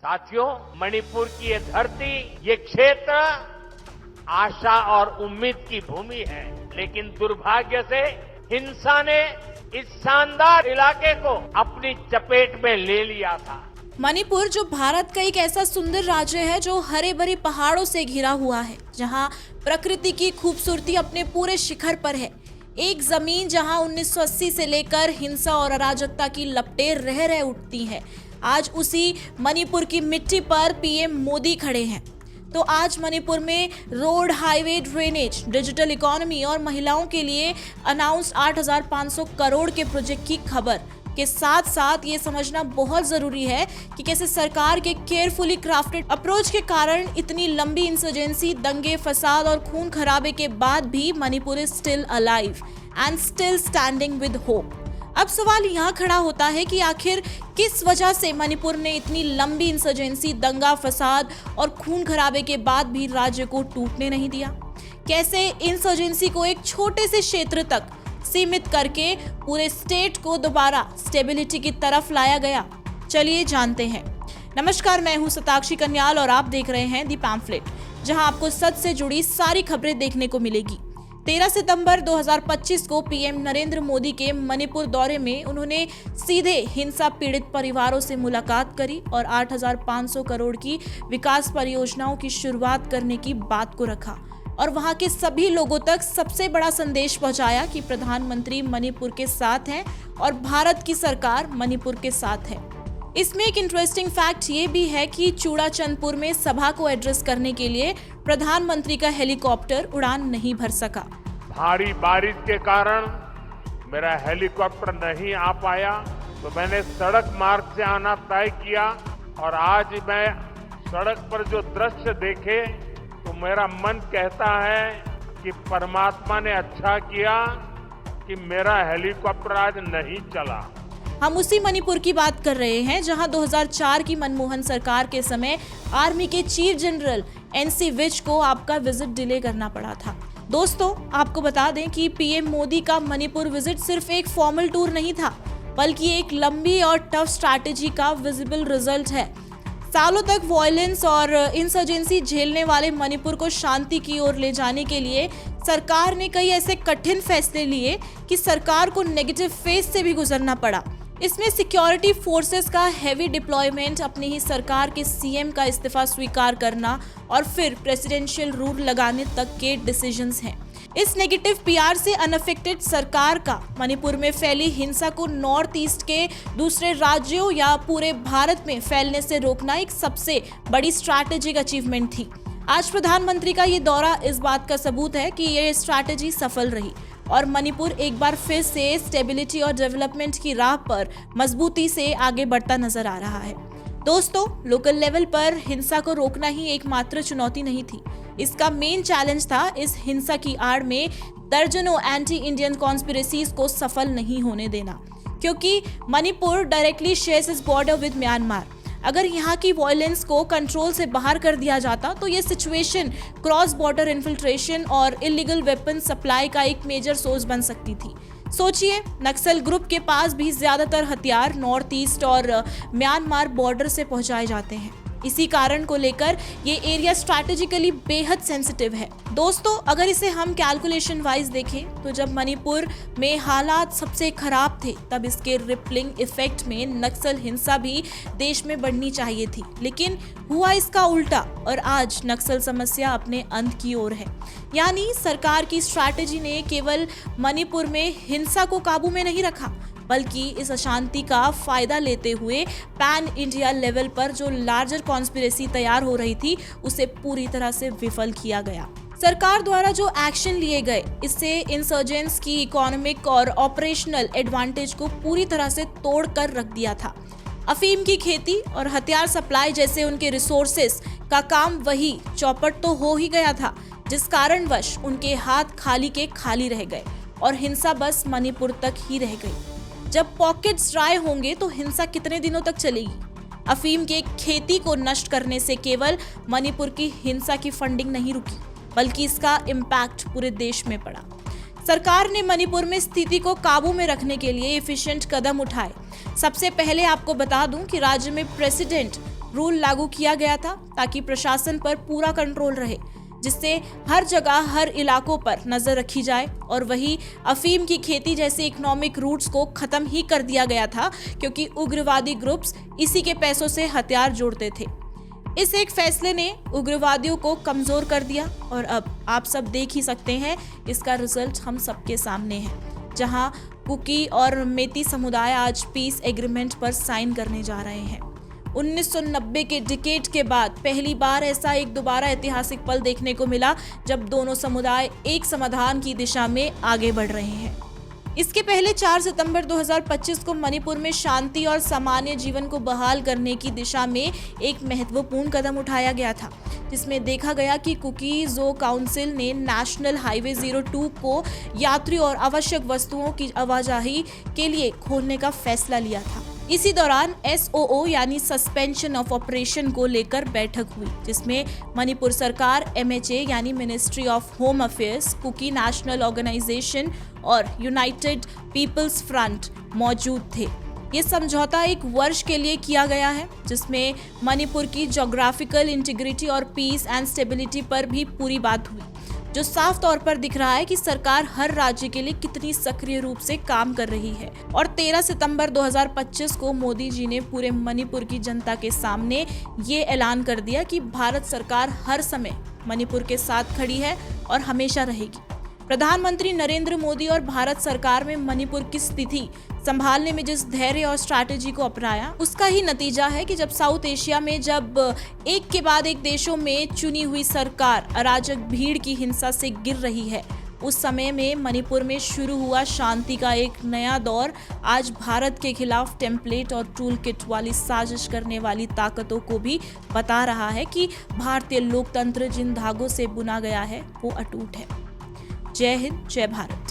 साथियों, मणिपुर की ये धरती, ये क्षेत्र आशा और उम्मीद की भूमि है, लेकिन दुर्भाग्य से हिंसा ने इस शानदार इलाके को अपनी चपेट में ले लिया था। मणिपुर जो भारत का एक ऐसा सुंदर राज्य है जो हरे भरे पहाड़ों से घिरा हुआ है, जहां प्रकृति की खूबसूरती अपने पूरे शिखर पर है। एक जमीन जहां 1980 से लेकर हिंसा और अराजकता की लपटें रह रह उठती हैं। आज उसी मणिपुर की मिट्टी पर पीएम मोदी खड़े हैं। तो आज मणिपुर में road, highway, drainage, digital economy और महिलाओं के लिए अनाउंस्ड 8,500 करोड़ के प्रोजेक्ट की खबर के साथ साथ ये समझना बहुत जरूरी है कि कैसे सरकार के केयरफुली क्राफ्टेड अप्रोच के कारण इतनी लंबी इंसर्जेंसी, दंगे, फसाद और खून खराबे के बाद भी Manipur is still alive and still standing with hope. अब सवाल यहाँ खड़ा होता है कि आखिर किस वजह से मणिपुर ने इतनी लंबी इंसर्जेंसी, दंगा, फसाद और खून खराबे के बाद भी राज्य को टूटने नहीं दिया। कैसे इंसर्जेंसी को एक छोटे से क्षेत्र तक सीमित करके पूरे स्टेट को दोबारा स्टेबिलिटी की तरफ लाया गया, चलिए जानते हैं। नमस्कार, मैं हूं सताक्षी कन्याल और आप देख रहे हैं दी पैम्फलेट, जहां आपको सच से जुड़ी सारी खबरें देखने को मिलेगी। 13 सितंबर 2025 को पीएम नरेंद्र मोदी के मणिपुर दौरे में उन्होंने सीधे हिंसा पीड़ित परिवारों से मुलाकात करी और 8,500 करोड़ की विकास परियोजनाओं की शुरुआत करने की बात को रखा और वहां के सभी लोगों तक सबसे बड़ा संदेश पहुंचाया कि प्रधानमंत्री मणिपुर के साथ हैं और भारत की सरकार मणिपुर के साथ है। इसमें एक इंटरेस्टिंग फैक्ट ये भी है कि चूड़ाचंदपुर में सभा को एड्रेस करने के लिए प्रधानमंत्री का हेलीकॉप्टर उड़ान नहीं भर सका। भारी बारिश के कारण मेरा हेलीकॉप्टर नहीं आ पाया, तो मैंने सड़क मार्ग से आना तय किया और आज मैं सड़क पर जो दृश्य देखे तो मेरा मन कहता है कि परमात्मा ने अच्छा किया कि मेरा हेलीकॉप्टर आज नहीं चला। हम उसी मणिपुर की बात कर रहे हैं जहां 2004 की मनमोहन सरकार के समय आर्मी के चीफ जनरल एनसी विज को आपका विजिट डिले करना पड़ा था। दोस्तों, आपको बता दें कि पीएम मोदी का मणिपुर विजिट सिर्फ एक फॉर्मल टूर नहीं था, बल्कि एक लंबी और टफ स्ट्रैटेजी का विजिबल रिजल्ट है। सालों तक वायलेंस और इंसर्जेंसी झेलने वाले मणिपुर को शांति की ओर ले जाने के लिए सरकार ने कई ऐसे कठिन फैसले लिए कि सरकार को नेगेटिव फेज से भी गुजरना पड़ा। इसमें सिक्योरिटी फोर्सेस का हेवी डिप्लॉयमेंट, अपनी ही सरकार के सीएम का इस्तीफा स्वीकार करना और फिर प्रेसिडेंशियल रूल लगाने तक के डिसीजंस हैं। इस नेगेटिव पीआर से अनअफेक्टेड सरकार का मणिपुर में फैली हिंसा को नॉर्थ ईस्ट के दूसरे राज्यों या पूरे भारत में फैलने से रोकना एक सबसे बड़ी स्ट्रैटेजिक अचीवमेंट थी। आज प्रधानमंत्री का ये दौरा इस बात का सबूत है कि ये स्ट्रैटेजी सफल रही और मणिपुर एक बार फिर से स्टेबिलिटी और डेवलपमेंट की राह पर मजबूती से आगे बढ़ता नजर आ रहा है। दोस्तों, लोकल लेवल पर हिंसा को रोकना ही एकमात्र चुनौती नहीं थी। इसका मेन चैलेंज था इस हिंसा की आड़ में दर्जनों एंटी इंडियन कॉन्स्पिरेसीज को सफल नहीं होने देना, क्योंकि Manipur directly shares its border with Myanmar. अगर यहाँ की वायलेंस को कंट्रोल से बाहर कर दिया जाता तो ये सिचुएशन क्रॉस बॉर्डर इन्फिल्ट्रेशन और इलीगल वेपन सप्लाई का एक मेजर सोर्स बन सकती थी। सोचिए, नक्सल ग्रुप के पास भी ज्यादातर हथियार नॉर्थ ईस्ट और म्यांमार बॉर्डर से पहुंचाए जाते हैं। इसी कारण को लेकर ये एरिया स्ट्रैटेजिकली बेहद सेंसिटिव है। दोस्तों, अगर इसे हम कैलकुलेशन वाइज देखें तो जब मणिपुर में हालात सबसे खराब थे तब इसके रिपलिंग इफेक्ट में नक्सल हिंसा भी देश में बढ़नी चाहिए थी, लेकिन हुआ इसका उल्टा और आज नक्सल समस्या अपने अंत की ओर है। यानी सरकार की स्ट्रैटेजी ने केवल मणिपुर में हिंसा को काबू में नहीं रखा, बल्कि इस अशांति का फायदा लेते हुए पैन इंडिया लेवल पर जो लार्जर कॉन्स्पिरेसी तैयार हो रही थी उसे पूरी तरह से विफल किया गया। सरकार द्वारा जो एक्शन लिए गए इससे इंसर्जेंट्स की इकोनॉमिक और ऑपरेशनल एडवांटेज को पूरी तरह से तोड़ कर रख दिया था। अफीम की खेती और हथियार सप्लाई जैसे उनके रिसोर्सेस का काम वही चौपट तो हो ही गया था, जिस कारणवश उनके हाथ खाली के खाली रह गए और हिंसा बस मणिपुर तक ही रह गई। जब पॉकेट्स ड्राई होंगे तो हिंसा कितने दिनों तक चलेगी? अफीम के खेती को नष्ट करने से केवल मणिपुर की हिंसा की फंडिंग नहीं रुकी, बल्कि इसका इम्पैक्ट पूरे देश में पड़ा। सरकार ने मणिपुर में स्थिति को काबू में रखने के लिए एफिशिएंट कदम उठाए। सबसे पहले आपको बता दूं कि राज्य में प्रेसिडेंट रूल लागू किया गया था ताकि प्रशासन पर पूरा कंट्रोल रहे, जिससे हर जगह हर इलाकों पर नजर रखी जाए। और वही अफीम की खेती जैसे इकोनॉमिक रूट्स को खत्म ही कर दिया गया था, क्योंकि उग्रवादी ग्रुप्स इसी के पैसों से हथियार जोड़ते थे। इस एक फैसले ने उग्रवादियों को कमजोर कर दिया और अब आप सब देख ही सकते हैं इसका रिजल्ट हम सबके सामने है, जहां कुकी और मेती समुदाय आज पीस एग्रीमेंट पर साइन करने जा रहे हैं। 1990 के डिकेड के बाद पहली बार ऐसा एक दोबारा ऐतिहासिक पल देखने को मिला जब दोनों समुदाय एक समाधान की दिशा में आगे बढ़ रहे हैं। इसके पहले 4 सितंबर 2025 को मणिपुर में शांति और सामान्य जीवन को बहाल करने की दिशा में एक महत्वपूर्ण कदम उठाया गया था, जिसमें देखा गया कि कुकी जो काउंसिल ने नेशनल हाईवे 02 को यात्री और आवश्यक वस्तुओं की आवाजाही के लिए खोलने का फैसला लिया था। इसी दौरान SOO यानी सस्पेंशन ऑफ ऑपरेशन को लेकर बैठक हुई, जिसमें मणिपुर सरकार, MHA यानी Ministry of Home Affairs, Kuki National Organisation और यूनाइटेड पीपल्स फ्रंट मौजूद थे। ये समझौता 1 वर्ष के लिए किया गया है, जिसमें मणिपुर की ज्योग्राफिकल इंटीग्रिटी और पीस एंड स्टेबिलिटी पर भी पूरी बात हुई, जो साफ तौर पर दिख रहा है कि सरकार हर राज्य के लिए कितनी सक्रिय रूप से काम कर रही है। और 13 सितंबर 2025 को मोदी जी ने पूरे मणिपुर की जनता के सामने ये ऐलान कर दिया कि भारत सरकार हर समय मणिपुर के साथ खड़ी है और हमेशा रहेगी। प्रधानमंत्री नरेंद्र मोदी और भारत सरकार में मणिपुर की स्थिति संभालने में जिस धैर्य और स्ट्रैटेजी को अपनाया, उसका ही नतीजा है कि जब साउथ एशिया में जब एक के बाद एक देशों में चुनी हुई सरकार अराजक भीड़ की हिंसा से गिर रही है, उस समय में मणिपुर में शुरू हुआ शांति का एक नया दौर आज भारत के खिलाफ टेम्पलेट और टूल किट वाली साजिश करने वाली ताकतों को भी बता रहा है कि भारतीय लोकतंत्र जिन धागों से बुना गया है वो अटूट है। जय हिंद, जय भारत।